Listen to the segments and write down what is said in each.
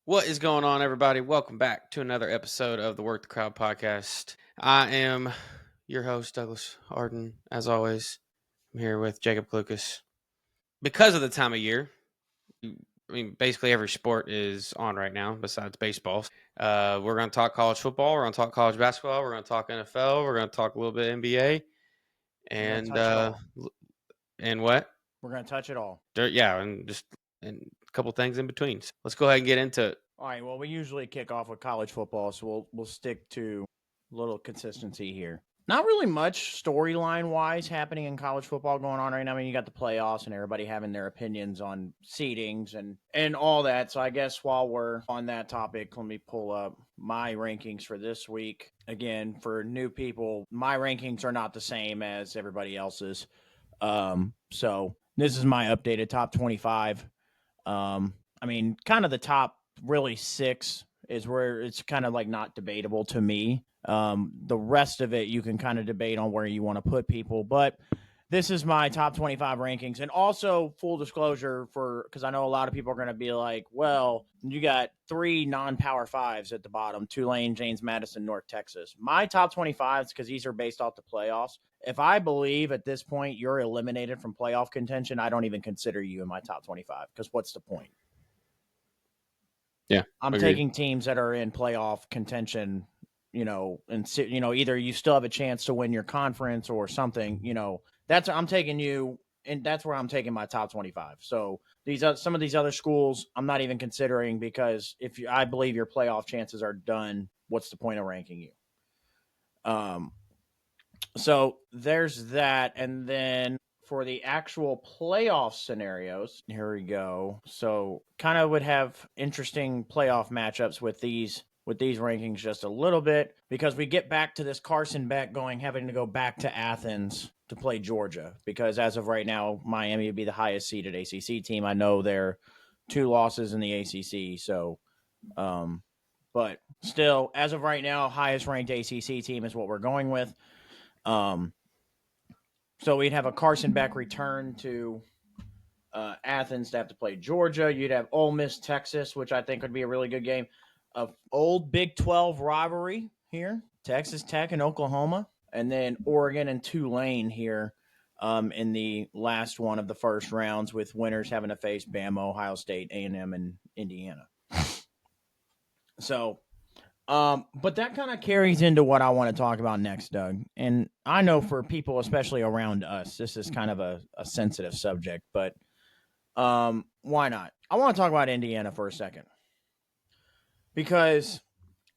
What is going on, everybody? Welcome back to another episode of the Work the Crowd podcast. I am your host, Douglas Arden. As always, I'm here with Jacob Klucas. Because of the time of year, basically every sport is on right now besides baseball. We're going to talk college football. We're going to talk college basketball. We're going to talk NFL. We're going to talk a little bit NBA. And what? We're going to touch it all. Yeah, and a couple things in between. So let's go ahead and get into it. All right, well, we usually kick off with college football, so we'll stick to a little consistency here. Not really much storyline-wise happening in college football going on right now. I mean, you got the playoffs and everybody having their opinions on seedings and all that. So I guess while we're on that topic, let me pull up my rankings for this week. Again, for new people, my rankings are not the same as everybody else's. So this is my updated top 25. I mean, kind of the top really 6 is where it's kind of like not debatable to me. The rest of it, you can kind of debate on where you want to put people, but this is my top 25 rankings. And also full disclosure because I know a lot of people are going to be like, well, you got 3 non-power 5s at the bottom, Tulane, James Madison, North Texas. My top 25s, because these are based off the playoffs. If I believe at this point you're eliminated from playoff contention, I don't even consider you in my top 25 because what's the point? Yeah, I'm taking teams that are in playoff contention, and either you still have a chance to win your conference or something, I'm taking you, and that's where I'm taking my top 25. So some of these other schools, I'm not even considering because I believe your playoff chances are done. What's the point of ranking you? So there's that, and then for the actual playoff scenarios, here we go. So kind of would have interesting playoff matchups with these rankings just a little bit because we get back to this Carson Beck having to go back to Athens to play Georgia because as of right now, Miami would be the highest seeded ACC team. I know they're 2 losses in the ACC. So, but still, as of right now, highest ranked ACC team is what we're going with. So we'd have a Carson Beck return to Athens to have to play Georgia. You'd have Ole Miss, Texas, which I think would be a really good game. Of old Big 12 rivalry here, Texas Tech and Oklahoma, and then Oregon and Tulane here in the last one of the first rounds with winners having to face Bama, Ohio State, A&M, and Indiana. So but that kind of carries into what I want to talk about next, Doug. And I know for people, especially around us, this is kind of a sensitive subject, but why not? I want to talk about Indiana for a second. Because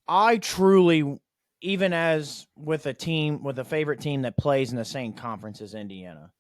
I truly, even as with a favorite team that plays in the same conference as Indiana,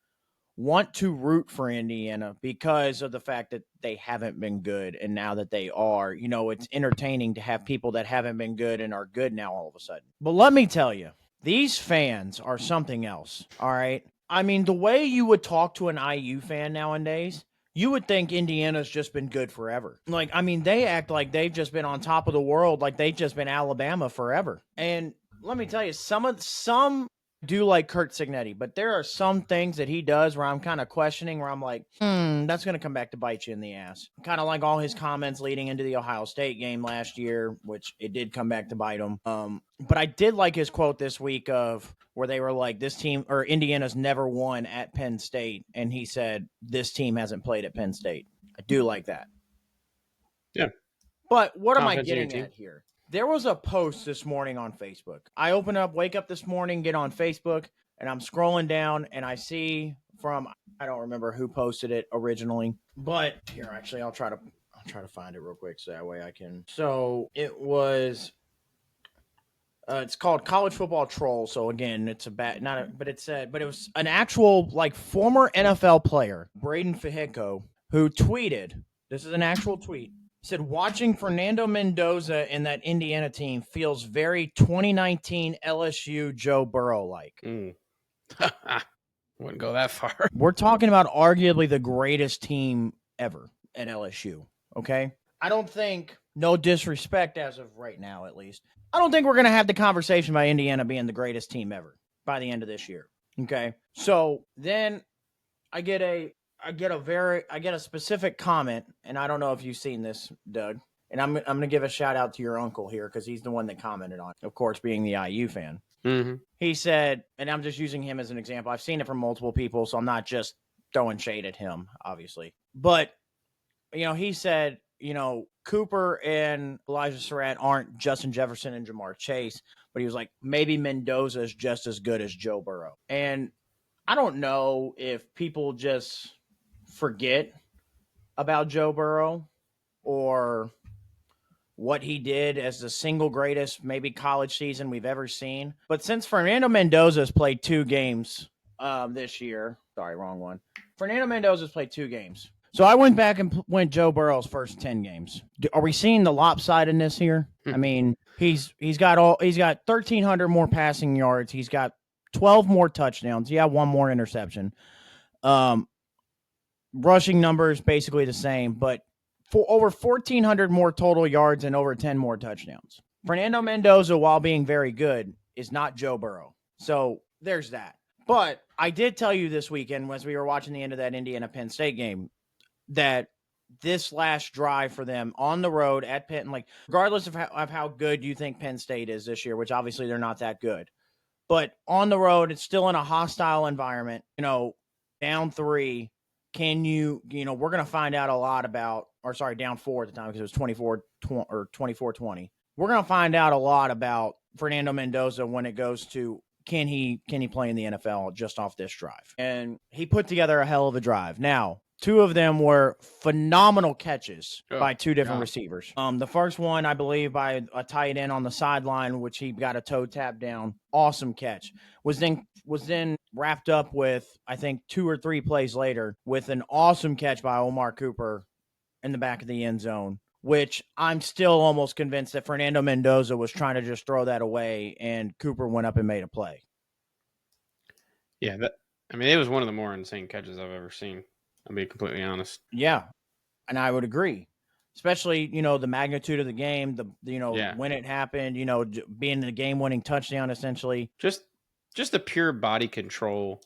want to root for Indiana because of the fact that they haven't been good. And now that they are, it's entertaining to have people that haven't been good and are good now all of a sudden. But let me tell you, these fans are something else. All right. I mean, the way you would talk to an IU fan nowadays, you would think Indiana's just been good forever. Like, I mean, they act like they've just been on top of the world, like they've just been Alabama forever. And let me tell you, some do like Kurt Signetti, but there are some things that he does where I'm kind of questioning, where I'm like, that's going to come back to bite you in the ass. Kind of like all his comments leading into the Ohio State game last year, which it did come back to bite him. But I did like his quote this week of where they were like, this team or Indiana's never won at Penn State. And he said, this team hasn't played at Penn State. I do like that. Yeah. But what am I getting at here? There was a post this morning on Facebook. I wake up this morning, get on Facebook, and I'm scrolling down, and I see I don't remember who posted it originally, but here, actually, I'll try to find it real quick so that way I can. So it was, it's called College Football Troll. So again, it's but it was an actual like former NFL player, Braden Fehiko, who tweeted. This is an actual tweet. Said, watching Fernando Mendoza in that Indiana team feels very 2019 LSU Joe Burrow-like. Wouldn't go that far. We're talking about arguably the greatest team ever at LSU, okay? I don't think, no disrespect as of right now at least, I don't think we're going to have the conversation about Indiana being the greatest team ever by the end of this year, okay? So then I get a specific comment, and I don't know if you've seen this, Doug. And I'm going to give a shout out to your uncle here because he's the one that commented on it, of course, being the IU fan. Mm-hmm. He said, and I'm just using him as an example. I've seen it from multiple people, so I'm not just throwing shade at him, obviously. But, he said, Cooper and Elijah Surratt aren't Justin Jefferson and Jamar Chase, but he was like, maybe Mendoza is just as good as Joe Burrow. And I don't know if people just forget about Joe Burrow or what he did as the single greatest maybe college season we've ever seen. But since Fernando Mendoza's played 2 games this year, sorry, wrong one. Fernando Mendoza's played 2 games. So I went back and went Joe Burrow's first 10 games. Are we seeing the lopsidedness here? I mean, he's got 1,300 more passing yards. He's got 12 more touchdowns. Yeah, 1 more interception. Rushing numbers basically the same, but for over 1,400 more total yards and over 10 more touchdowns. Fernando Mendoza, while being very good, is not Joe Burrow. So there's that. But I did tell you this weekend, as we were watching the end of that Indiana Penn State game, that this last drive for them on the road at Penn, like regardless of how good you think Penn State is this year, which obviously they're not that good, but on the road, it's still in a hostile environment, down 3. Can we're going to find out a lot about, down 4 at the time because it was 24-20. We're going to find out a lot about Fernando Mendoza when it goes to can he play in the NFL just off this drive. And he put together a hell of a drive. Now, 2 of them were phenomenal catches by 2 different receivers. The first one, I believe, by a tight end on the sideline, which he got a toe tap down. Awesome catch. Was then wrapped up with, I think, 2 or 3 plays later with an awesome catch by Omar Cooper in the back of the end zone, which I'm still almost convinced that Fernando Mendoza was trying to just throw that away, and Cooper went up and made a play. Yeah, it was one of the more insane catches I've ever seen. I'll be completely honest. Yeah, and I would agree. Especially, the magnitude of the game, when it happened, being the game-winning touchdown, essentially. Just the pure body control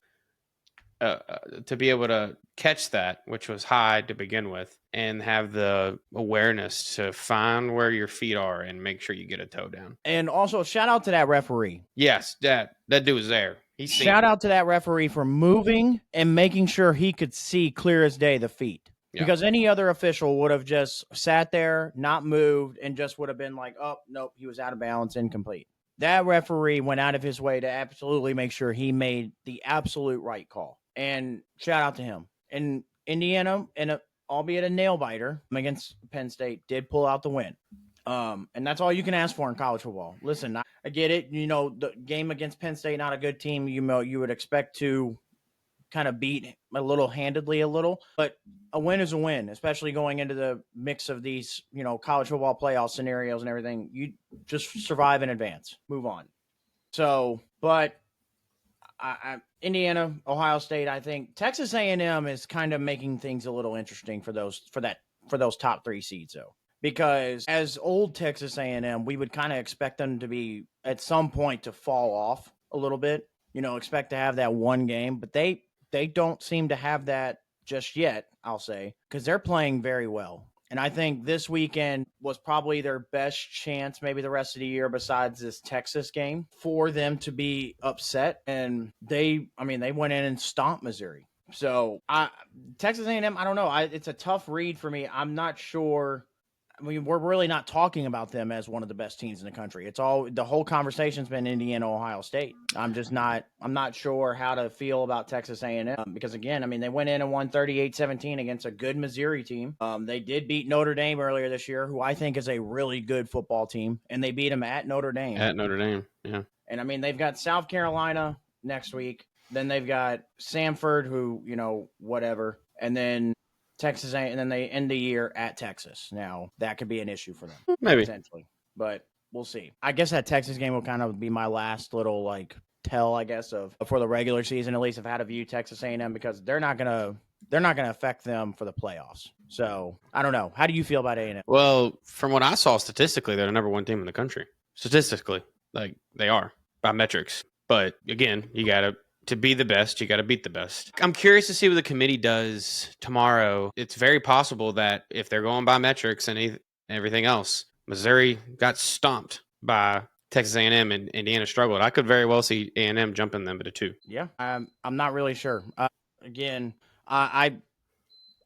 to be able to catch that, which was high to begin with, and have the awareness to find where your feet are and make sure you get a toe down. And also, shout out to that referee. Yes, that dude was there. Shout out to that referee for moving and making sure he could see clear as day the feet. Yeah. Because any other official would have just sat there, not moved, and just would have been like, oh, nope, he was out of bounds, incomplete. That referee went out of his way to absolutely make sure he made the absolute right call. And shout out to him. And Indiana, albeit a nail-biter against Penn State, did pull out the win. And that's all you can ask for in college football. Listen, I get it. The game against Penn State, not a good team. You would expect to kind of beat handedly a little, but a win is a win, especially going into the mix of these, college football playoff scenarios and everything. You just survive in advance, move on. So, but Indiana, Ohio State, I think Texas A&M is kind of making things a little interesting for those top 3 seeds though. Because as old Texas A&M, we would kind of expect them to be at some point to fall off a little bit, expect to have that one game, but they don't seem to have that just yet, I'll say, because they're playing very well. And I think this weekend was probably their best chance, maybe the rest of the year, besides this Texas game, for them to be upset. And they went in and stomped Missouri. So Texas A&M, I don't know. It's a tough read for me. I'm not sure. We're really not talking about them as one of the best teams in the country. It's all the whole conversation's been Indiana, Ohio State. I'm not sure how to feel about Texas A&M because again, they went in and won 38-17 against a good Missouri team. They did beat Notre Dame earlier this year, who I think is a really good football team, and they beat them at Notre Dame. At Notre Dame, yeah. And they've got South Carolina next week. Then they've got Samford, who whatever, and then Texas, and then they end the year at Texas. Now, that could be an issue for them. Maybe. Potentially. But we'll see. I guess that Texas game will kind of be my last little, tell, I guess, of for the regular season, at least, of how to view Texas A&M, because they're not going to affect them for the playoffs. So, I don't know. How do you feel about A&M? Well, from what I saw statistically, they're the number 1 team in the country. Statistically. They are, by metrics. But, again, to be the best, you got to beat the best. I'm curious to see what the committee does tomorrow. It's very possible that if they're going by metrics and everything else. Missouri got stomped by Texas A&M, and Indiana struggled. I could very well see A&M jumping them to 2. Yeah, I'm not really sure. Again, I'm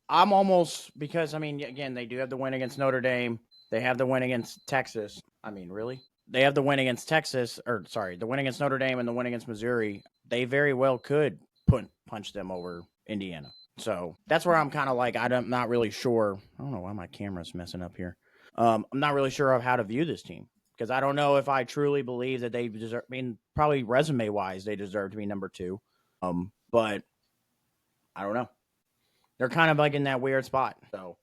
almost, because I mean, again, they do have the win against Notre Dame. They have the win against Texas. I mean, really, they have the win against Texas, or sorry, the win against Notre Dame and the win against Missouri. They very well could punch them over Indiana. So that's where I'm kind of like, I'm not really sure. I don't know why my camera's messing up here. I'm not really sure of how to view this team, because I don't know if I truly believe that they deserve. I mean, probably resume wise, they deserve to be number 2. But I don't know. They're kind of like in that weird spot. So,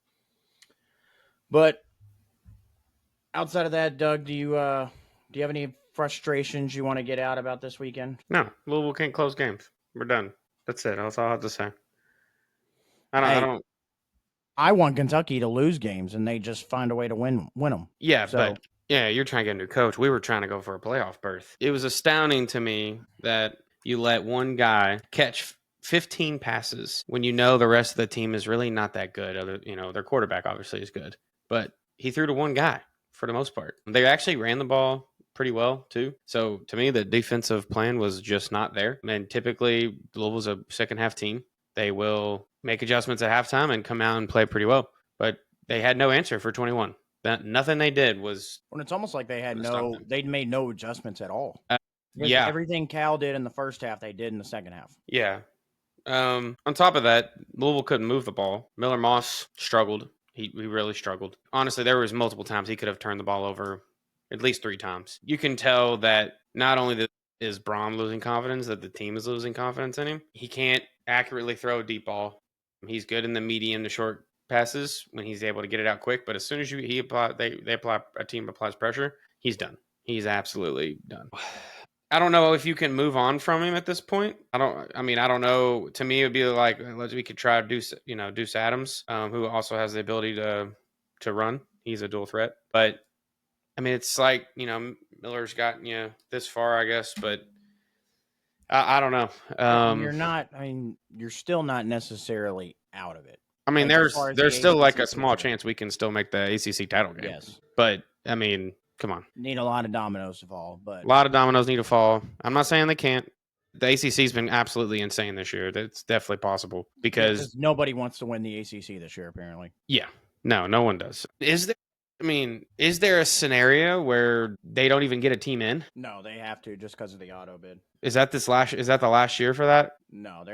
but outside of that, Doug, do you have any frustrations you want to get out about this weekend? No, Louisville can't close games. We're done. That's it. That's all I have to say. I don't. I want Kentucky to lose games, and they just find a way to win them. Yeah, So, but yeah, you're trying to get a new coach. We were trying to go for a playoff berth. It was astounding to me that you let one guy catch 15 passes when you know the rest of the team is really not that good. Their quarterback obviously is good, but he threw to one guy for the most part. They actually ran the ball pretty well too. So to me, the defensive plan was just not there. And typically, Louisville's a second half team. They will make adjustments at halftime and come out and play pretty well. But they had no answer for 21. Nothing they did was. When it's almost like they made no adjustments at all. Yeah, everything Cal did in the first half, they did in the second half. Yeah. On top of that, Louisville couldn't move the ball. Miller Moss struggled. He really struggled. Honestly, there was multiple times he could have turned the ball over, at least 3 times. You can tell that not only is Braum losing confidence, that the team is losing confidence in him. He can't accurately throw a deep ball. He's good in the medium to short passes when he's able to get it out quick. But as soon as a team applies pressure, he's done. He's absolutely done. I don't know if you can move on from him at this point. I don't know. To me, it would be like, we could try Deuce Adams, who also has the ability to run. He's a dual threat. But, I mean, it's like, Miller's gotten you this far, I guess. But I don't know. You're still not necessarily out of it. I mean, there's still like a small chance we can still make the ACC title game. Yes. But, I mean, come on. Need a lot of dominoes to fall. But a lot of dominoes need to fall. I'm not saying they can't. The ACC's been absolutely insane this year. That's definitely possible because nobody wants to win the ACC this year, apparently. Yeah. No one does. Is there a scenario where they don't even get a team in? No, they have to just because of the auto bid. Is that the last year for that? No,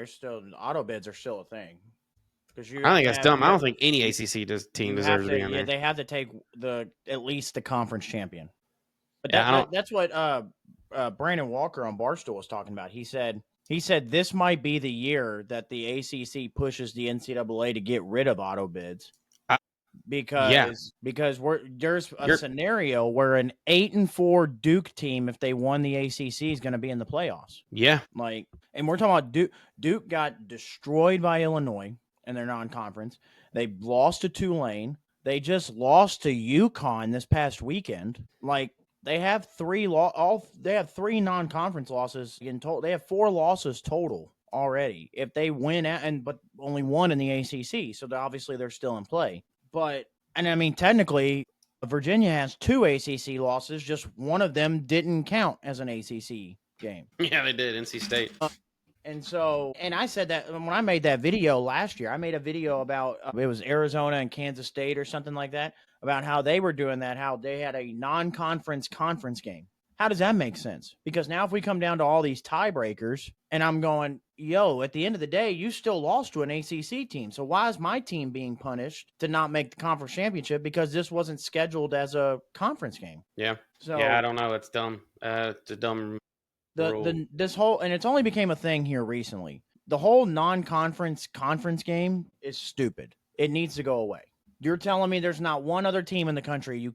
auto bids are still a thing. I think that's dumb. I don't think any ACC team deserves to be in there. They have to take at least the conference champion. But that's what Brandon Walker on Barstool was talking about. He said this might be the year that the ACC pushes the NCAA to get rid of auto bids. Because there's a scenario where an 8-4 Duke team, if they won the ACC, is going to be in the playoffs. Yeah. And we're talking about Duke got destroyed by Illinois in their non-conference. They lost to Tulane. They just lost to UConn this past weekend. They have 3 non-conference losses in total. They have 4 losses total already. If they win but only 1 in the ACC, so obviously they're still in play. Technically, Virginia has 2 ACC losses. Just one of them didn't count as an ACC game. Yeah, they did. NC State. And I said that when I made that video last year. I made a video about it was Arizona and Kansas State or something like that, about how they were doing that, how they had a non-conference conference game. How does that make sense? Because now if we come down to all these tiebreakers, and I'm going, at the end of the day, you still lost to an ACC team. So why is my team being punished to not make the conference championship because this wasn't scheduled as a conference game? Yeah. I don't know. It's dumb. It's a dumb rule. This whole, and it's only became a thing here recently. The whole non-conference conference game is stupid. It needs to go away. You're telling me there's not one other team in the country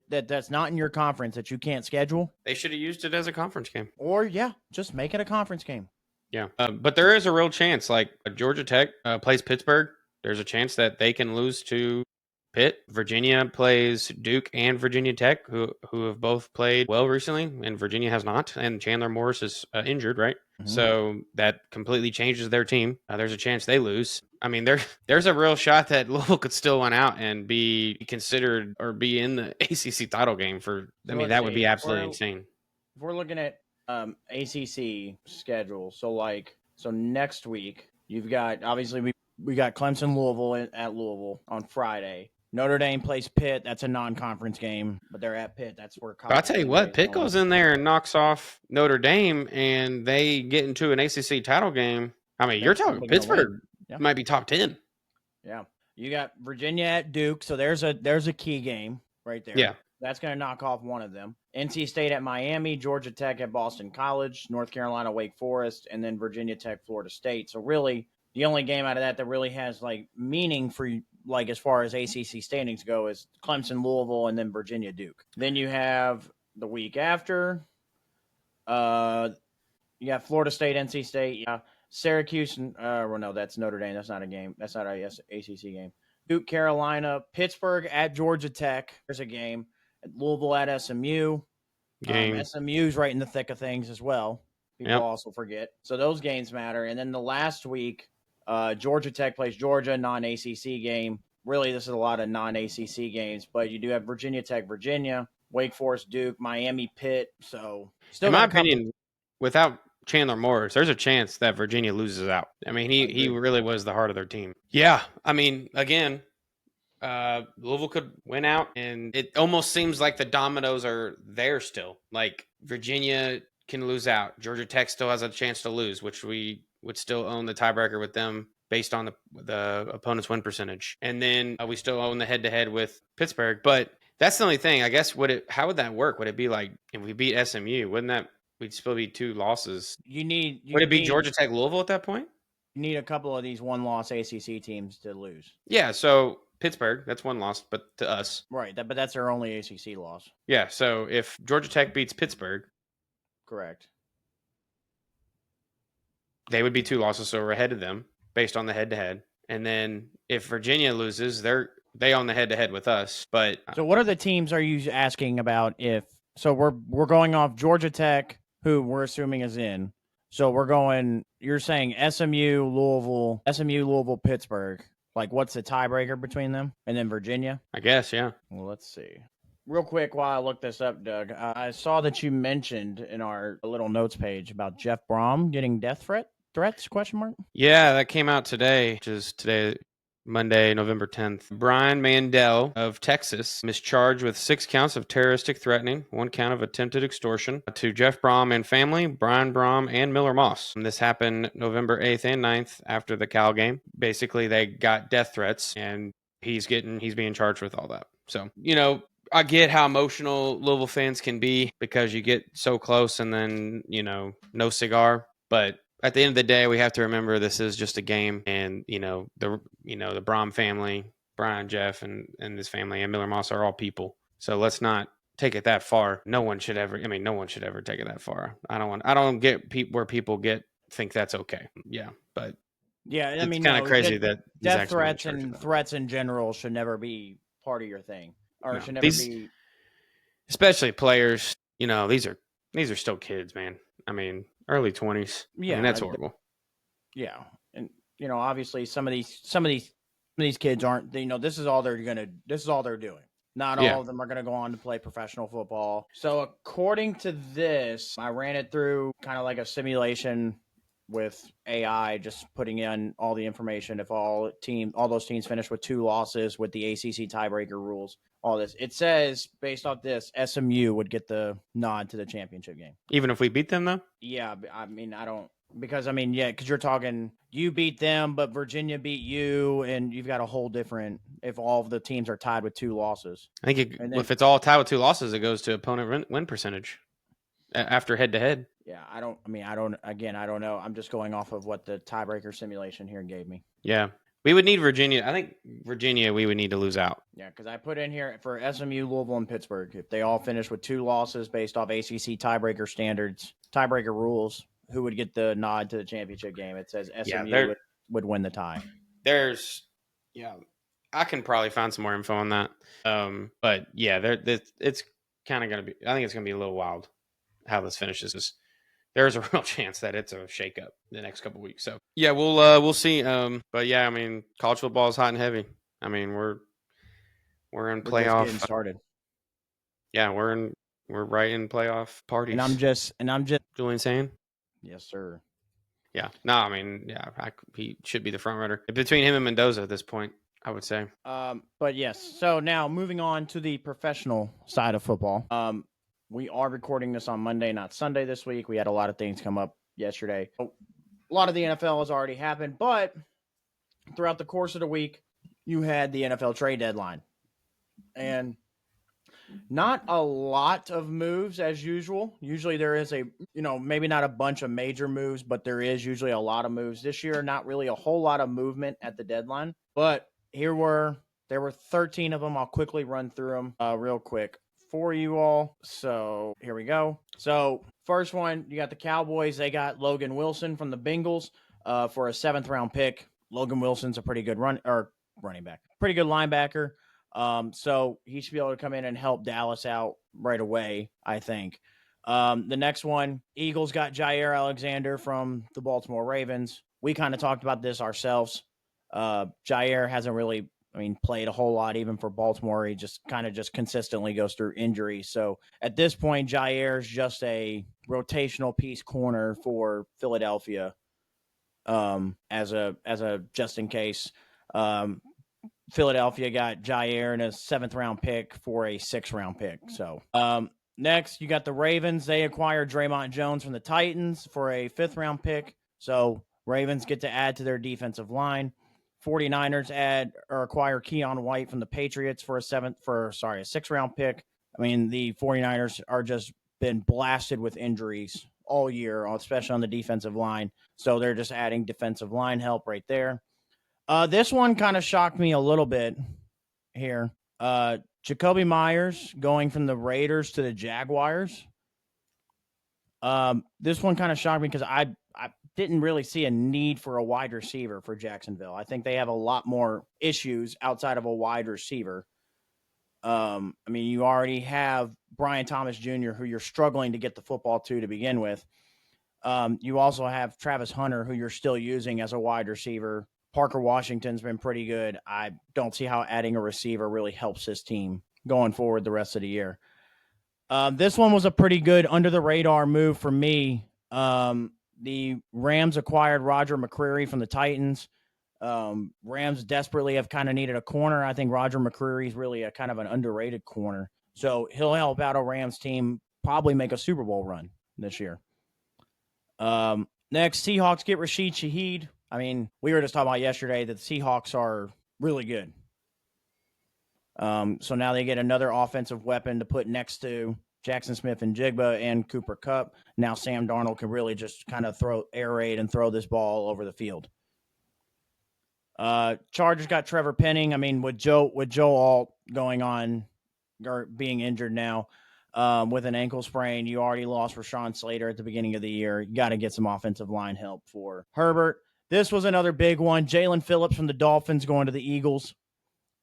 that's not in your conference that you can't schedule? They should have used it as a conference game. Or, just make it a conference game. Yeah. But there is a real chance, Georgia Tech plays Pittsburgh. There's a chance that they can lose to Pitt. Virginia plays Duke and Virginia Tech, who have both played well recently, and Virginia has not. And Chandler Morris is injured, right? So that completely changes their team. There's a chance they lose. I mean, there's a real shot that Louisville could still win out and be considered or be in the ACC title game for. I mean, that would be absolutely insane. If we're looking at ACC schedule, so next week you've got obviously we got Clemson Louisville at Louisville on Friday. Notre Dame plays Pitt. That's a non-conference game, but they're at Pitt. That's where college. I'll tell you what, Pitt goes in there and knocks off Notre Dame, and they get into an ACC title game. I mean, you're talking Pittsburgh might be top 10. Yeah, you got Virginia at Duke, so there's a key game right there. Yeah, that's going to knock off one of them. NC State at Miami, Georgia Tech at Boston College, North Carolina, Wake Forest, and then Virginia Tech, Florida State. So really, the only game out of that really has like meaning for like as far as ACC standings go is Clemson, Louisville, and then Virginia, Duke. Then you have the week after, you got Florida State, NC State, yeah, Syracuse, and well, no, that's Notre Dame. That's not a game. That's not a ACC game. Duke, Carolina, Pittsburgh at Georgia Tech. There's a game. Louisville at SMU. SMU's right in the thick of things as well. People also forget. So those games matter. And then the last week, Georgia Tech plays Georgia, non-ACC game. Really, this is a lot of non-ACC games, but you do have Virginia Tech, Virginia, Wake Forest, Duke, Miami, Pitt. So, still in my opinion, without Chandler Morris, there's a chance that Virginia loses out. I mean, he really was the heart of their team. Yeah, I mean, again, Louisville could win out, and it almost seems like the dominoes are there still. Like Virginia can lose out. Georgia Tech still has a chance to lose, which we would still own the tiebreaker with them based on the opponent's win percentage. And then we still own the head-to-head with Pittsburgh. But that's the only thing. I guess how would that work? Would it be like if we beat SMU? Wouldn't that we'd still be 2 losses? Would it be Georgia Tech Louisville at that point? You need a couple of these one-loss ACC teams to lose. Yeah, so Pittsburgh, that's 1 loss, but to us. Right, but that's their only ACC loss. Yeah, so if Georgia Tech beats Pittsburgh. Correct. They would be 2 losses, so we're ahead of them based on the head-to-head. And then if Virginia loses, they own the head-to-head with us. But so what are the teams are you asking about if – so we're going off Georgia Tech, who we're assuming is in. So we're going – you're saying SMU, Louisville, Pittsburgh. Like, what's the tiebreaker between them? And then Virginia? I guess, yeah. Well, let's see. Real quick while I look this up, Doug, I saw that you mentioned in our little notes page about Jeff Brom getting death threats, ? Yeah, that came out today, which is today, Monday, November 10th. Brian Mandel of Texas is charged with 6 counts of terroristic threatening, 1 count of attempted extortion to Jeff Brom and family, Brian Brom and Miller Moss. And this happened November 8th and 9th after the Cal game. Basically, they got death threats, and he's being charged with all that. So, I get how emotional Louisville fans can be because you get so close and then, no cigar. But at the end of the day, we have to remember this is just a game, and the Brom family, Brian, Jeff, and his family, and Miller Moss are all people. So let's not take it that far. No one should ever take it that far. I don't get where people think that's okay. Yeah, but yeah, I mean, it's kind of crazy that death threats and threats in general should never be part of your thing, or should never be. Especially players, these are still kids, man. I mean, early 20s. Yeah, I mean, that's horrible. Yeah, and obviously some of these kids aren't. This is all they're doing. Not all of them are going to go on to play professional football. So according to this, I ran it through kind of like a simulation with AI, just putting in all the information. If all those teams finish with 2 losses with the ACC tiebreaker rules, all this, it says based off this, SMU would get the nod to the championship game. Even if we beat them, though? Yeah, I mean, because you're talking, you beat them, but Virginia beat you, and you've got a whole different, if all of the teams are tied with 2 losses. I think if it's all tied with 2 losses, it goes to opponent win percentage after head-to-head. Yeah, I don't know. I'm just going off of what the tiebreaker simulation here gave me. Yeah. We would need Virginia. I think Virginia, we would need to lose out. Yeah, because I put in here for SMU, Louisville, and Pittsburgh, if they all finish with 2 losses based off ACC tiebreaker standards, tiebreaker rules, who would get the nod to the championship game? It says SMU would win the tie. I can probably find some more info on that. But yeah, it's kind of going to be, I think it's going to be a little wild how this finishes. there's a real chance that it's a shakeup the next couple weeks. So yeah, we'll see. But yeah, I mean, college football is hot and heavy. I mean, we're in We're just getting playoff. started. Yeah, we're right in playoff parties. And I'm just Julian saying. Yes, sir. Yeah. No, I mean, yeah, he should be the front runner between him and Mendoza at this point, I would say. But yes. So now moving on to the professional side of football. We are recording this on Monday, not Sunday this week. We had a lot of things come up yesterday. A lot of the NFL has already happened, but throughout the course of the week, you had the NFL trade deadline. And not a lot of moves as usual. Usually there is maybe not a bunch of major moves, but there is usually a lot of moves. This year, not really a whole lot of movement at the deadline. But there were 13 of them. I'll quickly run through them real quick for you all. So here we go. So first one, you got the Cowboys. They got Logan Wilson from the Bengals for a 7th round pick. Logan Wilson's a pretty good running back, pretty good linebacker. So he should be able to come in and help Dallas out right away, I think. The next one, Eagles got Jair Alexander from the Baltimore Ravens. We kind of talked about this ourselves. Jair hasn't really, played a whole lot even for Baltimore. He just consistently goes through injuries. So at this point, Jair is just a rotational piece corner for Philadelphia. As a just in case. Philadelphia got Jair and a 7th round pick for a 6th round pick. So next, you got the Ravens. They acquired Draymond Jones from the Titans for a 5th round pick. So Ravens get to add to their defensive line. 49ers acquire Keon White from the Patriots for a 6th round pick. The 49ers are just been blasted with injuries all year, especially on the defensive line. So they're just adding defensive line help right there. This one kind of shocked me a little bit here. Jacoby Myers going from the Raiders to the Jaguars. This one kind of shocked me because I didn't really see a need for a wide receiver for Jacksonville. I think they have a lot more issues outside of a wide receiver. You already have Brian Thomas Jr., who you're struggling to get the football to begin with. You also have Travis Hunter, who you're still using as a wide receiver. Parker Washington's been pretty good. I don't see how adding a receiver really helps his team going forward the rest of the year. This one was a pretty good under-the-radar move for me. The Rams acquired Roger McCreary from the Titans. Rams desperately have kind of needed a corner. I think Roger McCreary is really a kind of an underrated corner. So he'll help out a Rams team probably make a Super Bowl run this year. Next, Seahawks get Rashid Shaheed. We were just talking about yesterday that the Seahawks are really good. So now they get another offensive weapon to put next to Jackson Smith and Jigba and Cooper Kupp. Now Sam Darnold can really just kind of air raid and throw this ball over the field. Chargers got Trevor Penning. With Joe Alt going on or being injured now with an ankle sprain, you already lost Rashawn Slater at the beginning of the year. You got to get some offensive line help for Herbert. This was another big one. Jalen Phillips from the Dolphins going to the Eagles.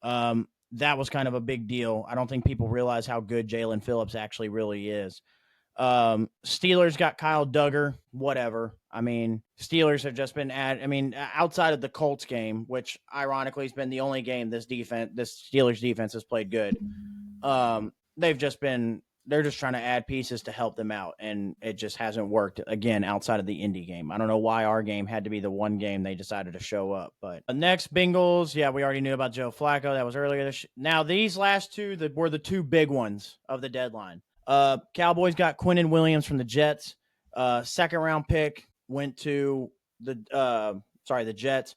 That was kind of a big deal. I don't think people realize how good Jalen Phillips actually really is. Steelers got Kyle Duggar, whatever. Steelers have just been outside of the Colts game, which ironically has been the only game this Steelers defense has played good. They're just trying to add pieces to help them out, and it just hasn't worked, again, outside of the Indy game. I don't know why our game had to be the one game they decided to show up. But next, Bengals. Yeah, we already knew about Joe Flacco. That was earlier. Now, these last two were the two big ones of the deadline. Cowboys got Quinnen Williams from the Jets. 2nd round pick went to the Jets.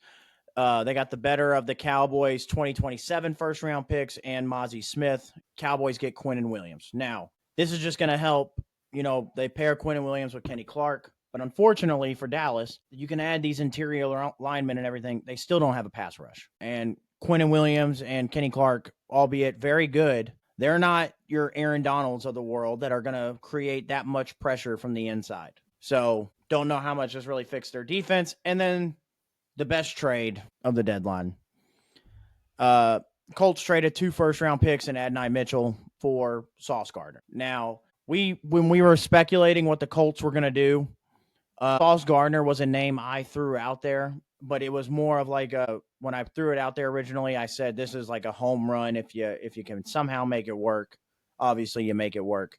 They got the better of the Cowboys 2027 first round picks and Mozzie Smith. Cowboys get Quinnen Williams. Now, this is just going to help. They pair Quinnen Williams with Kenny Clark. But unfortunately for Dallas, you can add these interior linemen and everything. They still don't have a pass rush. And Quinnen Williams and Kenny Clark, albeit very good, they're not your Aaron Donalds of the world that are going to create that much pressure from the inside. So don't know how much this really fixed their defense. And then the best trade of the deadline. Colts traded 2 first-round picks and Adonai Mitchell for Sauce Gardner. Now, when we were speculating what the Colts were going to do, Sauce Gardner was a name I threw out there, but it was more of like when I threw it out there originally, I said this is like a home run if you can somehow make it work. Obviously, you make it work.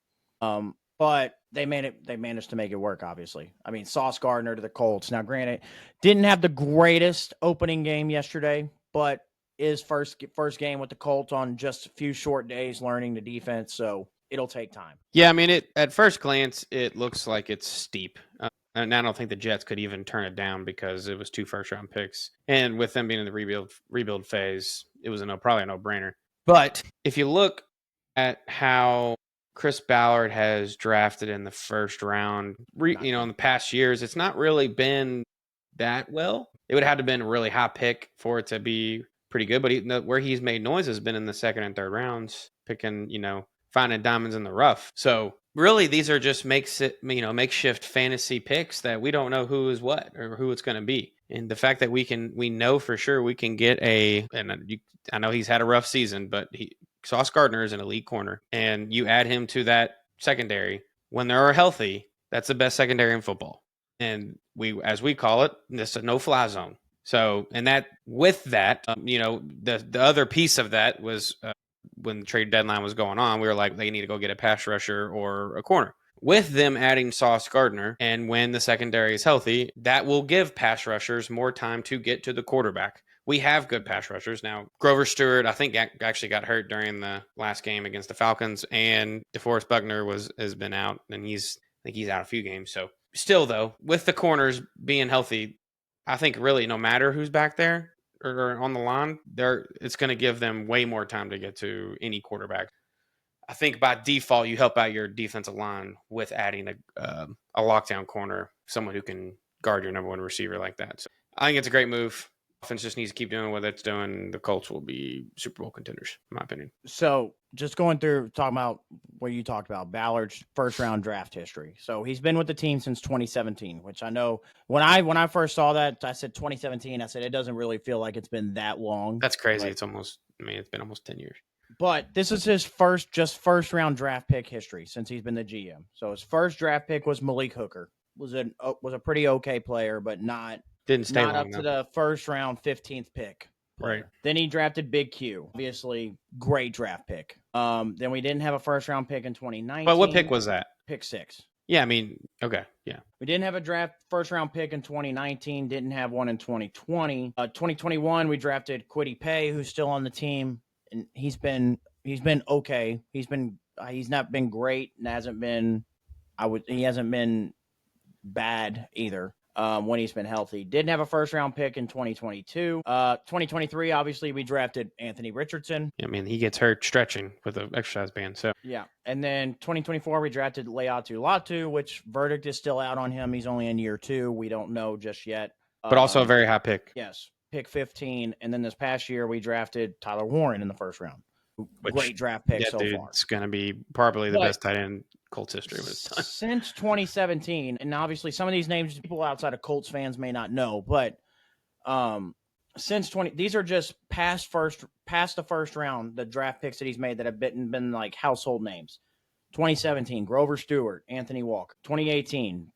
But they managed to make it work, obviously. I mean, Sauce Gardner to the Colts. Now, granted, didn't have the greatest opening game yesterday, but is first game with the Colts on just a few short days learning the defense, so it'll take time. Yeah, I mean, at first glance, it looks like it's steep. And I don't think the Jets could even turn it down because it was 2 first-round picks. And with them being in the rebuild phase, it was probably a no-brainer. But if you look at how Chris Ballard has drafted in the first round, in the past years, it's not really been that well. It would have to have been a really high pick for it to be pretty good. But where he's made noise has been in the second and third rounds, picking, finding diamonds in the rough. So really, these are just makeshift fantasy picks that we don't know who is what or who it's going to be. And the fact that we know for sure we can get I know he's had a rough season, but Sauce Gardner is an elite corner, and you add him to that secondary when they're healthy. That's the best secondary in football, and as we call it, this is a no-fly zone. So, and that with that, the other piece of that was when the trade deadline was going on, we were like, they need to go get a pass rusher or a corner. With them adding Sauce Gardner, and when the secondary is healthy, that will give pass rushers more time to get to the quarterback. We have good pass rushers. Now, Grover Stewart, I think, actually got hurt during the last game against the Falcons, and DeForest Buckner has been out, and I think he's out a few games. So still, though, with the corners being healthy, I think really no matter who's back there or on the line, it's going to give them way more time to get to any quarterback. I think by default, you help out your defensive line with adding a lockdown corner, someone who can guard your number one receiver like that. So I think it's a great move. Offense just needs to keep doing what it's doing. The Colts will be Super Bowl contenders, in my opinion. So just going through, talking about what you talked about, Ballard's first round draft history. So he's been with the team since 2017, which I know when I first saw that, I said 2017. I said it doesn't really feel like it's been that long. That's crazy. It's been almost 10 years. But this is his first round draft pick history since he's been the GM. So his first draft pick was Malik Hooker. Was a pretty okay player, but didn't stay not long up to the first round 15th pick. Right. Then he drafted Big Q. Obviously, great draft pick. Then we didn't have a first round pick in 2019. But what pick was that? Pick 6. Yeah, I mean, okay, yeah. We didn't have a first round pick in 2019. Didn't have one in 2020. 2021, we drafted Kwity Paye, who's still on the team, and he's been okay. He's not been great, and he hasn't been bad either. When he's been healthy. Didn't have a first round pick in 2022. 2023, obviously, we drafted Anthony Richardson. I mean, he gets hurt stretching with an exercise band. So yeah. And then 2024, we drafted Leatu Latu, which verdict is still out on him. He's only in year 2. We don't know just yet. But also a very high pick. Yes. Pick 15. And then this past year, we drafted Tyler Warren in the first round. Great draft pick so far. It's going to be probably the best tight end Colts history. Since 2017, and obviously some of these names people outside of Colts fans may not know, but these are just past the first round, the draft picks that he's made that have been like household names. 2017, Grover Stewart, Anthony Walker. 2018,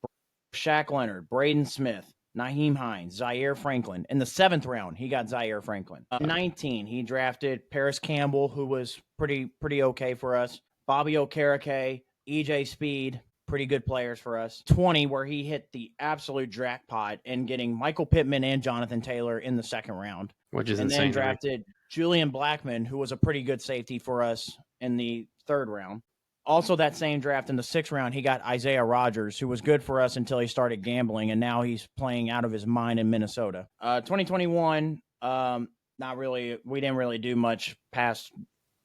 Shaq Leonard, Braden Smith, Nyheim Hines, Zaire Franklin. In the 7th round, he got Zaire Franklin. 19, he drafted Paris Campbell, who was pretty okay for us. Bobby Okereke, EJ Speed, pretty good players for us. 20, where he hit the absolute jackpot in getting Michael Pittman and Jonathan Taylor in the 2nd round. Which is insane. And then drafted Julian Blackman, who was a pretty good safety for us in the 3rd round. Also, that same draft in the 6th round, he got Isaiah Rodgers, who was good for us until he started gambling, and now he's playing out of his mind in Minnesota. 2021, not really. We didn't really do much past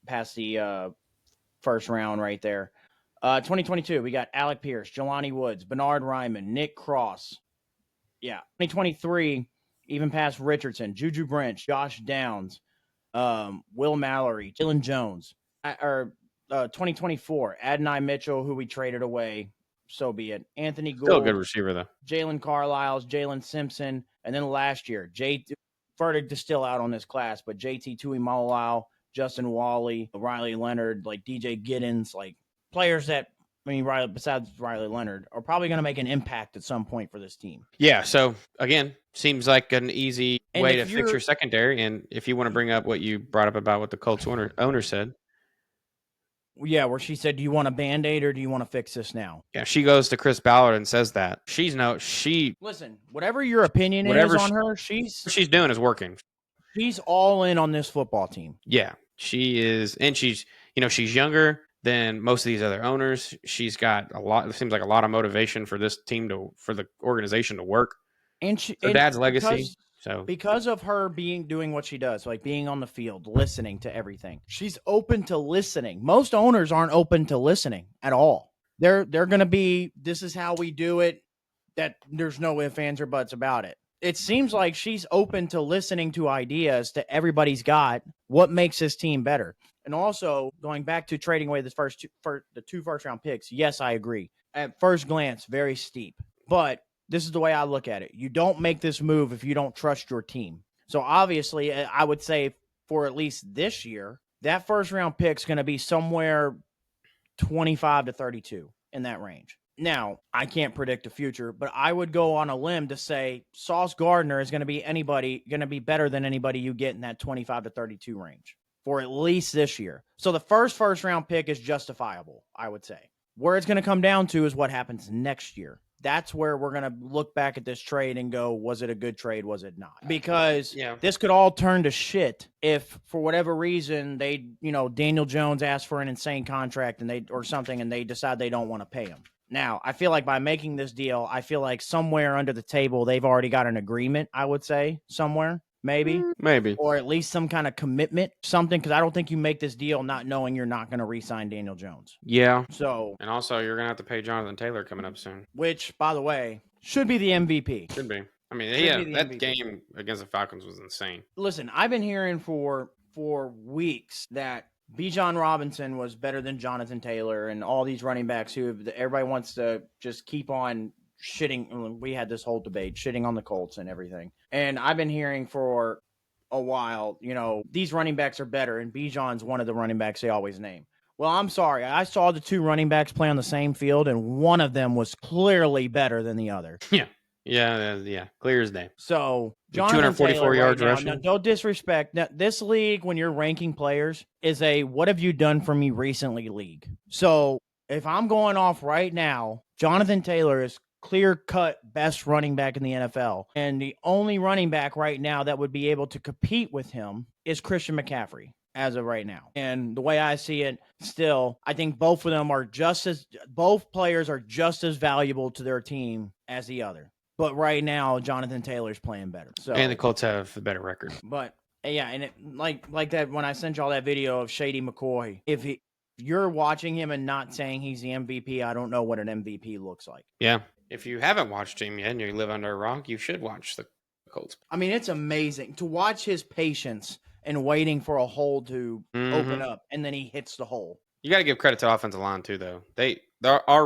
the first round right there. 2022, we got Alec Pierce, Jelani Woods, Bernard Ryman, Nick Cross. Yeah. 2023, even past Richardson, Juju Branch, Josh Downs, Will Mallory, Jalen Jones. 2024, Adonai Mitchell, who we traded away. So be it. Anthony Gould. Still a good receiver, though. Jalen Carlisle, Jalen Simpson. And then last year, verdict is still out on this class, but JT Tuimoloau, Justin Wally, Riley Leonard, like DJ Giddens, like players that besides Riley Leonard, are probably going to make an impact at some point for this team. Yeah. So again, seems like an easy way to fix your secondary. And if you want to bring up what you brought up about what the Colts owner said. Yeah, where she said, do you want a Band-Aid or do you want to fix this now? Yeah, she goes to Chris Ballard and says that. Listen, whatever your opinion is on her, she's doing is working. She's all in on this football team. Yeah, she is. And she's younger than most of these other owners. She's got it seems like a lot of motivation for this team for the organization to work. And her dad's legacy. Because of her doing what she does, like being on the field, listening to everything, she's open to listening. Most owners aren't open to listening at all. They're going to be, this is how we do it, that there's no ifs, ands, or buts about it. It seems like she's open to listening to ideas that everybody's got, what makes this team better. And also, going back to trading away the two first-round picks, yes, I agree. At first glance, very steep. But this is the way I look at it. You don't make this move if you don't trust your team. So obviously, I would say for at least this year, that first-round pick is going to be somewhere 25 to 32 in that range. Now, I can't predict the future, but I would go on a limb to say Sauce Gardner is going to be better than anybody you get in that 25 to 32 range for at least this year. So the first-round pick is justifiable, I would say. Where it's going to come down to is what happens next year. That's where we're going to look back at this trade and go, was it a good trade? Was it not? Because this could all turn to shit if for whatever reason Daniel Jones asked for an insane contract and they decide they don't want to pay him. Now, I feel like by making this deal, I feel like somewhere under the table, they've already got an agreement, I would say, somewhere. Maybe. Or at least some kind of commitment, something, because I don't think you make this deal not knowing you're not going to re-sign Daniel Jones. Yeah. So. And also, you're going to have to pay Jonathan Taylor coming up soon. Which, by the way, should be the MVP. Should be. I mean, that MVP. Game against the Falcons was insane. Listen, I've been hearing for weeks that Bijan Robinson was better than Jonathan Taylor and all these running backs who everybody wants to just keep on shitting. We had this whole debate, shitting on the Colts and everything. And I've been hearing for a while, these running backs are better, and Bijan's one of the running backs they always name. Well, I'm sorry. I saw the two running backs play on the same field, and one of them was clearly better than the other. Yeah, clear as day. So, Jonathan 244 Taylor yards right rushing. Now, no disrespect. Now, this league, when you're ranking players, is a what have you done for me recently league. So, if I'm going off right now, Jonathan Taylor is clear-cut best running back in the NFL. And the only running back right now that would be able to compete with him is Christian McCaffrey as of right now. And the way I see it, still, I think both players are just as valuable to their team as the other. But right now, Jonathan Taylor's playing better. So, and the Colts have the better record. But, yeah, and like that, when I sent y'all that video of Shady McCoy, if you're watching him and not saying he's the MVP, I don't know what an MVP looks like. Yeah. If you haven't watched him yet and you live under a rock, you should watch the Colts. I mean, it's amazing to watch his patience and waiting for a hole to open up, and then he hits the hole. You got to give credit to the offensive line too, though. Our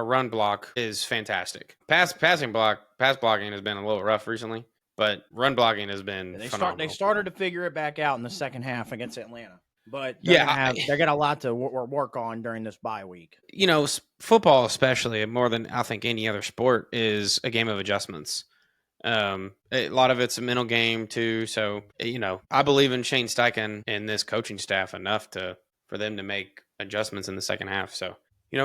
run block is fantastic. Pass blocking has been a little rough recently, but run blocking has been phenomenal. They started to figure it back out in the second half against Atlanta. But they got a lot to work on during this bye week. Football, especially more than I think any other sport, is a game of adjustments. A lot of it's a mental game too. So I believe in Shane Steichen and this coaching staff enough for them to make adjustments in the second half. So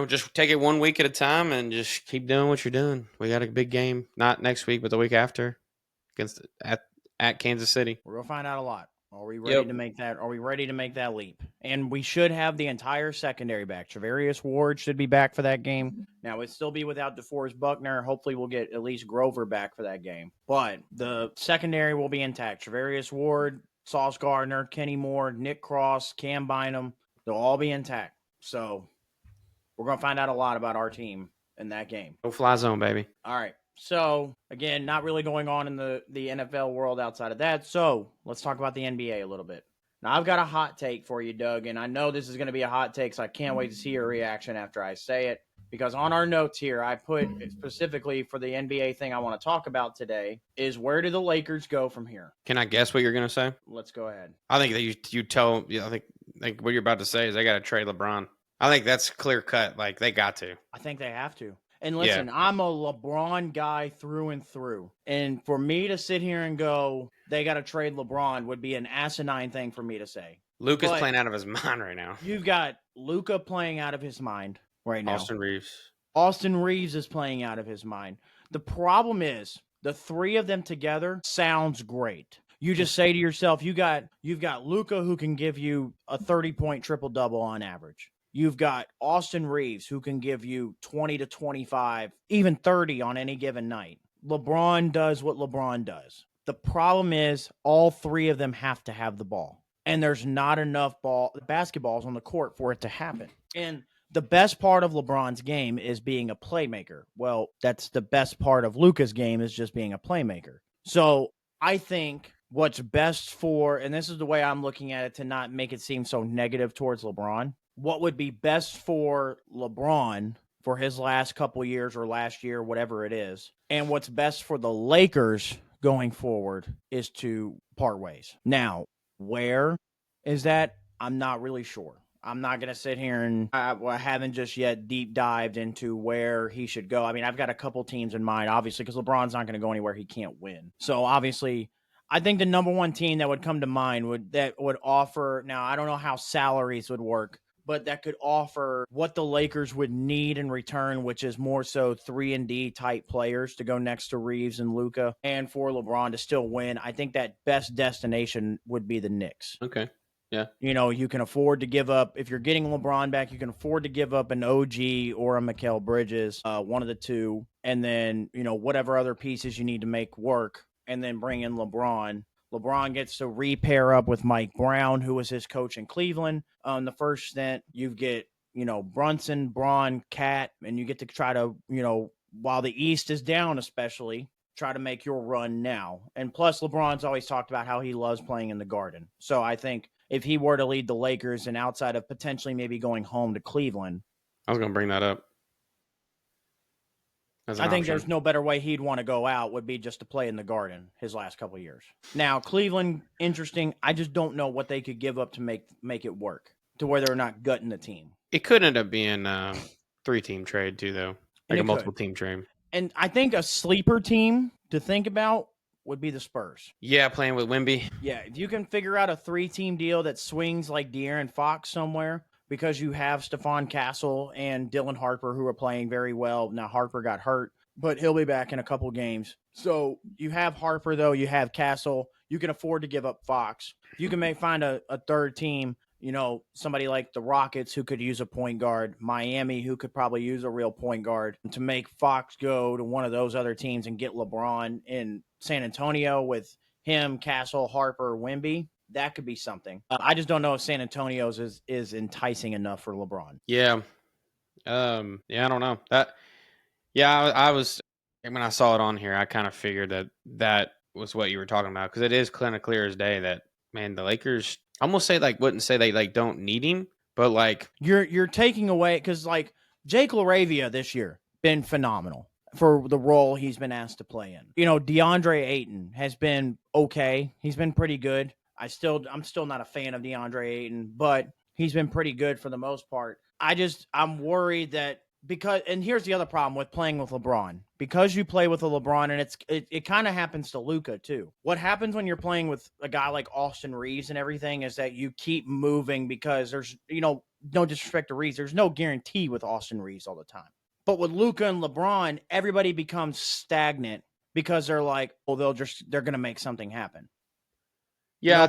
just take it 1 week at a time and just keep doing what you're doing. We got a big game, not next week, but the week after, at Kansas City. We're gonna find out a lot. Are we ready to make that? Are we ready to make that leap? And we should have the entire secondary back. Travarius Ward should be back for that game. Now, we'd still be without DeForest Buckner. Hopefully, we'll get at least Grover back for that game. But the secondary will be intact. Travarius Ward, Sauce Gardner, Kenny Moore, Nick Cross, Cam Bynum, they'll all be intact. So we're going to find out a lot about our team in that game. No fly zone, baby. All right. So, again, not really going on in the NFL world outside of that. So, let's talk about the NBA a little bit. Now, I've got a hot take for you, Doug, and I know this is going to be a hot take, so I can't wait to see your reaction after I say it. Because on our notes here, I put specifically for the NBA thing I want to talk about today is where do the Lakers go from here? Can I guess what you're going to say? Let's go ahead. I think that you tell – I think what you're about to say is they got to trade LeBron. I think that's clear cut. Like, they got to. I think they have to. And Yeah. listen, I'm a LeBron guy through and through. And for me to sit here and go, they got to trade LeBron would be an asinine thing for me to say. Luka's But playing out of his mind right now. you've got Luka playing out of his mind right now. Austin Reeves. Austin Reeves is playing out of his mind. The problem is the three of them together sounds great. You just say to yourself, you've got Luka who can give you a 30-point triple-double on average. You've got Austin Reeves who can give you 20 to 25, even 30 on any given night. LeBron does what LeBron does. The problem is all three of them have to have the ball. And there's not enough basketballs on the court for it to happen. And the best part of LeBron's game is being a playmaker. Well, that's the best part of Luka's game is just being a playmaker. So I think what's best for, and this is the way I'm looking at it to not make it seem so negative towards LeBron, what would be best for LeBron for his last couple years or last year, whatever it is, and what's best for the Lakers going forward is to part ways. Now, where is that? I'm not really sure. I'm not going to sit here and I haven't just yet deep dived into where he should go. I mean, I've got a couple teams in mind, obviously, because LeBron's not going to go anywhere he can't win. So obviously, I think the number one team that would come to mind would offer, now I don't know how salaries would work, but that could offer what the Lakers would need in return, which is more so 3-and-D type players to go next to Reeves and Luka, and for LeBron to still win. I think that best destination would be the Knicks. Okay. Yeah. You know, you can afford to give up, if you're getting LeBron back, you can afford to give up an OG or a Mikal Bridges, one of the two, and then, you know, whatever other pieces you need to make work, and then bring in LeBron. LeBron gets to repair up with Mike Brown, who was his coach in Cleveland. The first stint, you get, you know, Brunson, Braun, Cat, and you get to try to, you know, while the East is down especially, try to make your run now. And plus, LeBron's always talked about how he loves playing in the Garden. So I think if he were to lead the Lakers and outside of potentially maybe going home to Cleveland. I was going to bring that up. I think there's no better way he'd want to go out would be just to play in the Garden his last couple of years. Now, Cleveland, interesting. I just don't know what they could give up to make it work to where they're not gutting the team. It could end up being a 3-team trade too, though. Like a multiple team trade. And I think a sleeper team to think about would be the Spurs. Yeah, playing with Wemby. Yeah, if you can figure out a 3-team deal that swings like De'Aaron Fox somewhere, because you have Stephon Castle and Dylan Harper who are playing very well. Now, Harper got hurt, but he'll be back in a couple games. So you have Harper, though. You have Castle. You can afford to give up Fox. You can find a third team, you know, somebody like the Rockets who could use a point guard, Miami who could probably use a real point guard, to make Fox go to one of those other teams and get LeBron in San Antonio with him, Castle, Harper, Wemby. That could be something. I just don't know if San Antonio's is enticing enough for LeBron. Yeah. Yeah, I don't know. I was, when I saw it on here, I kind of figured that was what you were talking about, because it is kind of clear as day that, man, the Lakers, I almost wouldn't say they don't need him, but like you're taking away, because like Jake LaRavia this year been phenomenal for the role he's been asked to play in. You know, DeAndre Ayton has been okay. He's been pretty good. I'm still not a fan of DeAndre Ayton, but he's been pretty good for the most part. I'm worried that and here's the other problem with playing with LeBron. Because you play with a LeBron, and it kind of happens to Luka too. What happens when you're playing with a guy like Austin Reeves and everything is that you keep moving, because there's, you know, no disrespect to Reeves, there's no guarantee with Austin Reeves all the time. But with Luka and LeBron, everybody becomes stagnant because they're like, well, they're going to make something happen. Yeah,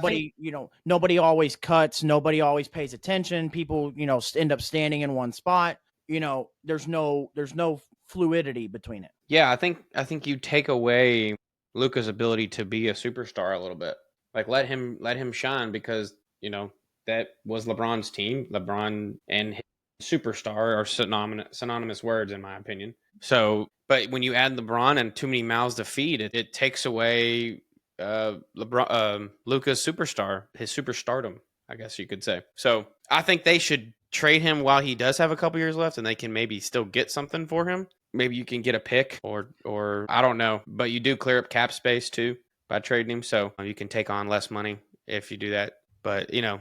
nobody always cuts. Nobody always pays attention. People, you know, end up standing in one spot. You know, there's no fluidity between it. Yeah, I think you take away Luka's ability to be a superstar a little bit. Like let him shine, because, you know, that was LeBron's team. LeBron and his superstar are synonymous words, in my opinion. So, but when you add LeBron and too many mouths to feed, it takes away Luka's superstar, his superstardom, I guess you could say. So I think they should trade him while he does have a couple years left, and they can maybe still get something for him. Maybe you can get a pick or I don't know, but you do clear up cap space too by trading him, so you can take on less money if you do that. But, you know,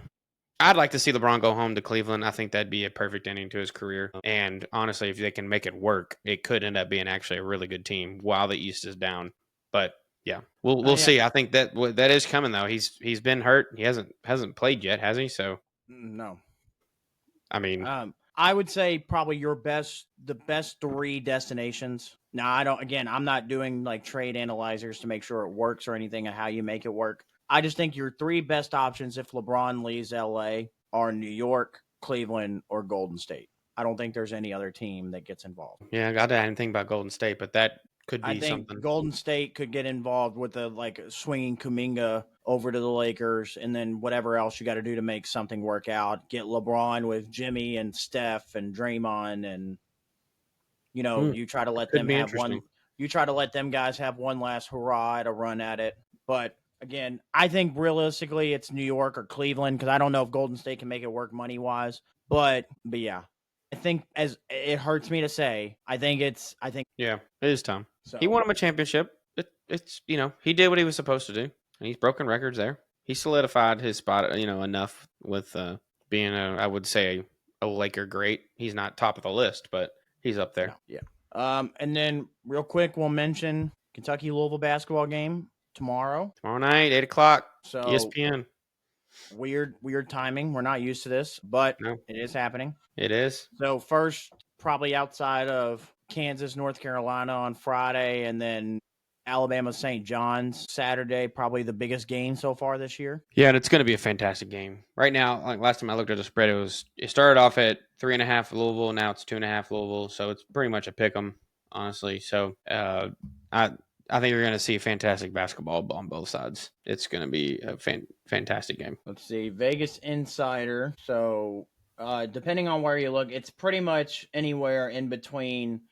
I'd like to see LeBron go home to Cleveland. I think that'd be a perfect ending to his career. And honestly, if they can make it work, it could end up being actually a really good team while the East is down. But yeah, we'll Yeah. see. I think that is coming though. He's been hurt. He hasn't played yet, has he? So No. I mean, I would say probably the best 3 destinations. Now, I'm not doing like trade analyzers to make sure it works or anything and how you make it work. I just think your 3 best options if LeBron leaves LA are New York, Cleveland, or Golden State. I don't think there's any other team that gets involved. yeah, I didn't think about Golden State, but that could I be think something. Golden State could get involved with the like swinging Kuminga over to the Lakers, and then whatever else you got to do to make something work out. Get LeBron with Jimmy and Steph and Draymond, and you try to let Could them be have interesting. one. You try to let them guys have one last hurrah at a run at it. But again, I think realistically it's New York or Cleveland because I don't know if Golden State can make it work money wise. But yeah, I think as it hurts me to say, I think Yeah, it is time. so. He won him a championship. It's he did what he was supposed to do, and he's broken records there. He solidified his spot, enough with being I would say a Laker great. He's not top of the list, but he's up there. No, yeah. And then real quick, we'll mention Kentucky Louisville basketball game tomorrow. Tomorrow night, 8:00, So ESPN. weird timing. We're not used to this, but No, it is happening. it is. So first, probably outside of Kansas, North Carolina on Friday, and then Alabama St. John's Saturday, probably the biggest game so far this year. Yeah, and it's going to be a fantastic game. Right now, like last time I looked at the spread, it started off at 3.5 Louisville. Now it's 2.5 Louisville. So it's pretty much a pick 'em, honestly. So I think you're going to see fantastic basketball on both sides. It's going to be a fantastic game. Let's see, Vegas Insider. So depending on where you look, it's pretty much anywhere in between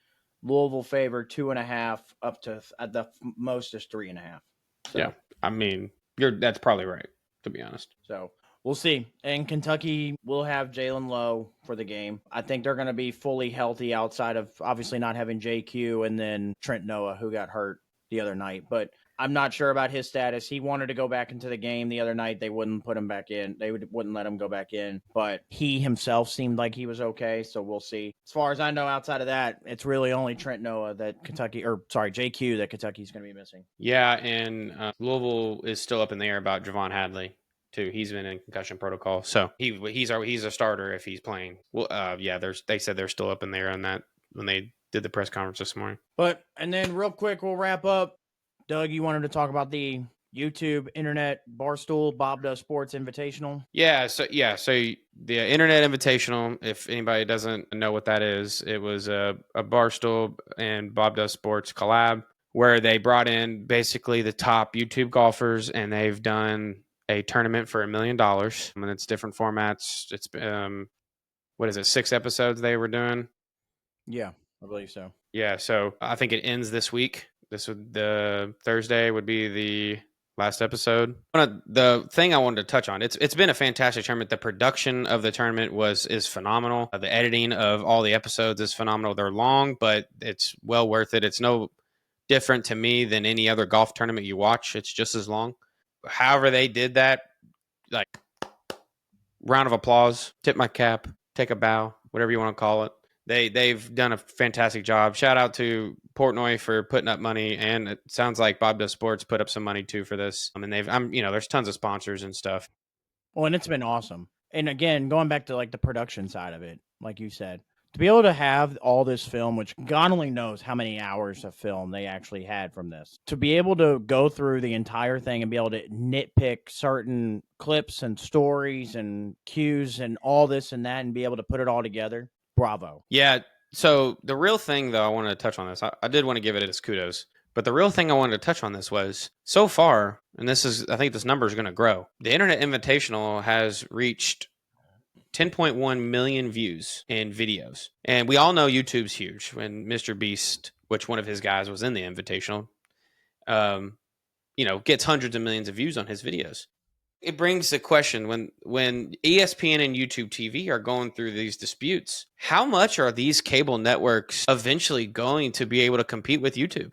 Louisville favor 2.5 up to at the most is 3.5. So, Yeah, I mean, that's probably right, to be honest. So we'll see. And Kentucky will have Jalen Lowe for the game. I think they're going to be fully healthy outside of obviously not having JQ and then Trent Noah, who got hurt the other night. But I'm not sure about his status. He wanted to go back into the game the other night. They wouldn't put him back in. They wouldn't let him go back in. But he himself seemed like he was okay. So we'll see. As far as I know, outside of that, it's really only Trent Noah that JQ that Kentucky's going to be missing. Yeah, and Louisville is still up in the air about Javon Hadley too. He's been in concussion protocol, so he's a starter if he's playing. Well, they said they're still up in there on that when they did the press conference this morning. And then real quick, we'll wrap up. Doug, you wanted to talk about the YouTube, Internet, Barstool, Bob Does Sports Invitational? So the Internet Invitational, if anybody doesn't know what that is, it was a Barstool and Bob Does Sports collab where they brought in basically the top YouTube golfers and they've done a tournament for $1 million. I mean, it's different formats. It's, 6 episodes they were doing? Yeah, I believe so. Yeah, so I think it ends this week. The Thursday would be the last episode. The thing I wanted to touch on, it's been a fantastic tournament. The production of the tournament is phenomenal. The editing of all the episodes is phenomenal. They're long, but it's well worth it. It's no different to me than any other golf tournament you watch. It's just as long. However they did that, like, round of applause, tip my cap, take a bow, whatever you want to call it. They've done a fantastic job. Shout out to Portnoy for putting up money, and it sounds like Bob Does Sports put up some money too for this. I mean, there's tons of sponsors and stuff. Well, and it's been awesome. And again, going back to like the production side of it, like you said, to be able to have all this film, which God only knows how many hours of film they actually had from this, to be able to go through the entire thing and be able to nitpick certain clips and stories and cues and all this and that and be able to put it all together. Bravo. Yeah. So the real thing, though, I wanted to touch on this. I did want to give it its kudos. But the real thing I wanted to touch on this was so far, and I think this number is going to grow. The Internet Invitational has reached 10.1 million views in videos. And we all know YouTube's huge. When Mr. Beast, which one of his guys was in the Invitational, gets hundreds of millions of views on his videos. It brings the question when ESPN and YouTube TV are going through these disputes, how much are these cable networks eventually going to be able to compete with YouTube?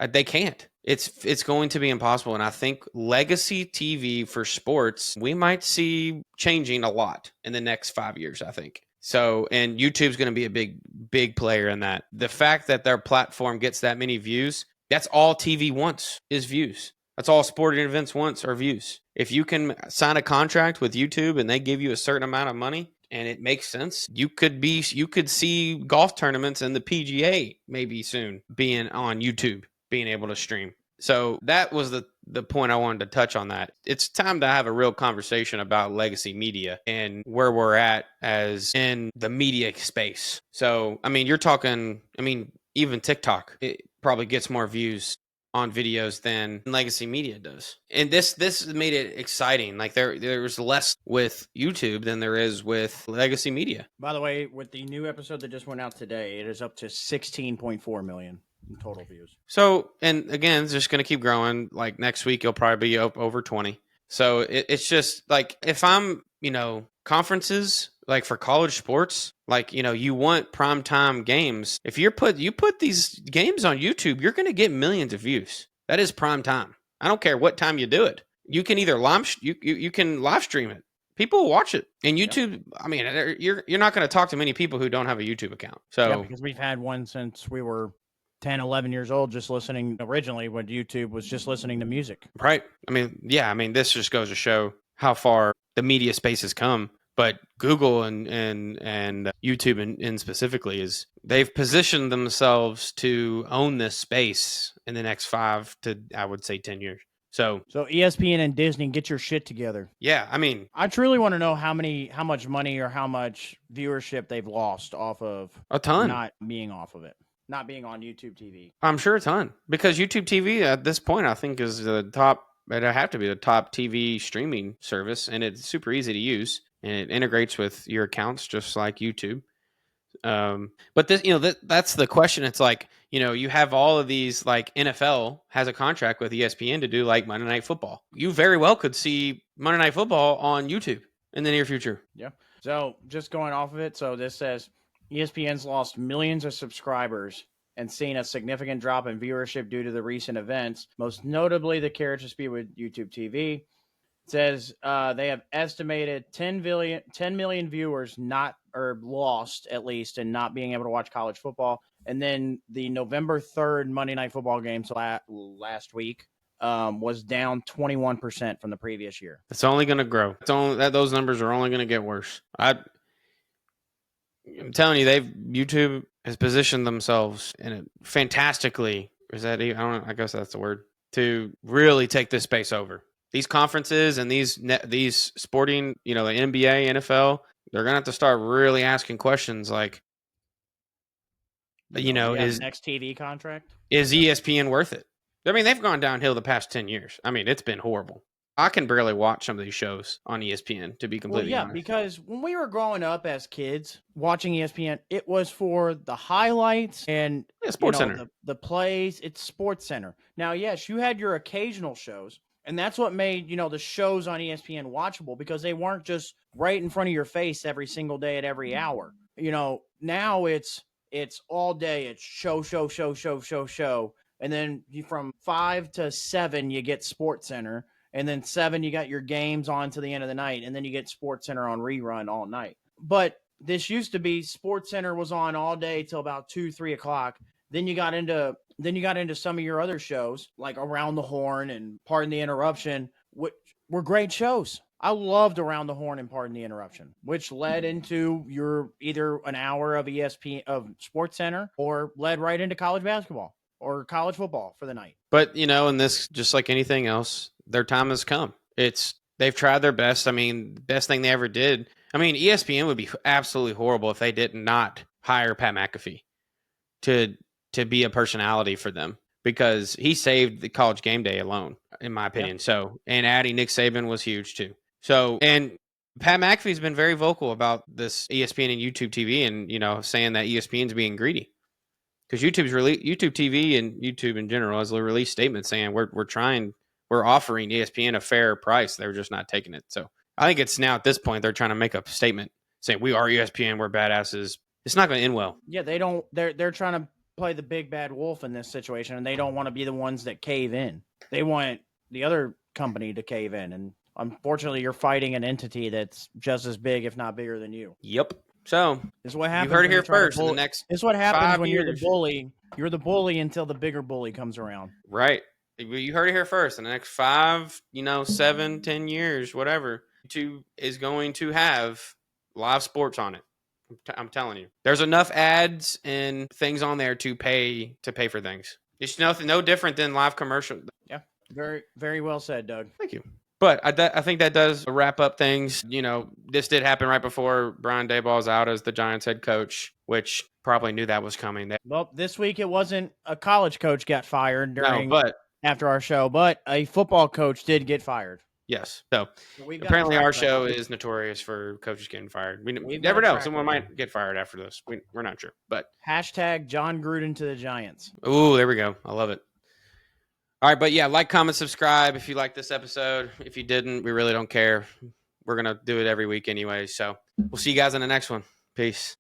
They can't. It's going to be impossible. And I think legacy TV for sports, we might see changing a lot in the next 5 years, I think. So, and YouTube's going to be a big player in that. The fact that their platform gets that many views, that's all TV wants is views. That's all sporting events wants are views. If you can sign a contract with YouTube and they give you a certain amount of money and it makes sense, you could see golf tournaments in the PGA maybe soon being on YouTube, being able to stream. So that was the point I wanted to touch on. That it's time to have a real conversation about legacy media and where we're at as in the media space. So, I mean, you're talking, even TikTok, it probably gets more views on videos than legacy media does. And this made it exciting. Like there's less with YouTube than there is with legacy media. By the way, with the new episode that just went out today, it is up to 16.4 million in total views. So, and again, it's just going to keep growing. Like next week, you'll probably be up over 20. So it's just like, if I'm, conferences, like for college sports, like, you want primetime games. If you put these games on YouTube, you're going to get millions of views. That is prime time. I don't care what time you do it. You can either you can live stream it. People will watch it. And YouTube, I mean, you're not going to talk to many people who don't have a YouTube account. So yeah, because we've had one since we were 10, 11 years old, just listening originally when YouTube was just listening to music. Right. This just goes to show how far the media space has come. But Google and YouTube and specifically they've positioned themselves to own this space in the next 5 to, I would say, 10 years. So ESPN and Disney, get your shit together. Yeah, I truly want to know how much money or how much viewership they've lost off of a ton not being off of it. Not being on YouTube TV. I'm sure a ton, because YouTube TV at this point, I think, is the top. It'd have to be the top TV streaming service, and it's super easy to use, and it integrates with your accounts just like YouTube. But this, that's the question. It's like, you have all of these, like NFL has a contract with ESPN to do like Monday Night Football. You very well could see Monday Night Football on YouTube in the near future. Yeah. So just going off of it. So this says ESPN's lost millions of subscribers and seen a significant drop in viewership due to the recent events, most notably the carriage dispute with YouTube TV. It says they have estimated 10 million viewers lost, at least, and not being able to watch college football. And then the November 3rd Monday Night Football game last week was down 21% from the previous year. It's only going to grow. Those numbers are only going to get worse. I'm telling you, YouTube has positioned themselves in it fantastically. I guess that's the word, to really take this space over. These conferences and these sporting, the NBA, NFL, they're gonna have to start really asking questions like, is next TV contract? Is ESPN worth it? They've gone downhill the past 10 years. It's been horrible. I can barely watch some of these shows on ESPN, to be completely honest. Because when we were growing up as kids watching ESPN, it was for the highlights and Sports Center. The plays. It's Sports Center. Now, yes, you had your occasional shows, and that's what made, the shows on ESPN watchable, because they weren't just right in front of your face every single day at every hour. Now it's all day. It's show. And then from 5 to 7, you get Sports Center. And then 7, you got your games on to the end of the night. And then you get Sports Center on rerun all night. But this used to be Sports Center was on all day till about 2, 3 o'clock. Then you got into some of your other shows like Around the Horn and Pardon the Interruption, which were great shows. I loved Around the Horn and Pardon the Interruption, which led into your either an hour of ESPN of Sports Center or led right into college basketball or college football for the night. But, in this, just like anything else, their time has come. They've tried their best. Best thing they ever did. ESPN would be absolutely horrible if they did not hire Pat McAfee to be a personality for them, because he saved the College Game Day alone, in my opinion. Yeah. So, and adding Nick Saban was huge too. So, and Pat McAfee's been very vocal about this ESPN and YouTube TV, and saying that ESPN's being greedy, because YouTube TV and YouTube in general has released statements saying we're offering ESPN a fair price. They're just not taking it. So I think it's now at this point they're trying to make a statement saying we are ESPN, we're badasses. It's not going to end well. Yeah, they don't. They're trying to play the big bad wolf in this situation, and they don't want to be the ones that cave in. They want the other company to cave in, and unfortunately, you're fighting an entity that's just as big, if not bigger, than you. Yep. So This is what happens. You heard it when here you try to first. In the next This is what happens 5 when you're the years. bully. You're the bully until the bigger bully comes around. Right. You heard it here first. In the next 5, 7, 10 years, whatever, YouTube is going to have live sports on it. I'm telling you. There's enough ads and things on there to pay for things. It's no different than live commercial. Yeah. Very, very well said, Doug. Thank you. But I think that does wrap up things. This did happen right before Brian Daboll's out as the Giants head coach, which probably knew that was coming. Well, this week it wasn't a college coach got fired after our show, but a football coach did get fired. Yes. So apparently our show is notorious for coaches getting fired. We never know. Someone might get fired after this. We're not sure. But hashtag John Gruden to the Giants. Ooh, there we go. I love it. All right, but yeah, like, comment, subscribe if you like this episode. If you didn't, we really don't care. We're going to do it every week anyway. So we'll see you guys in the next one. Peace.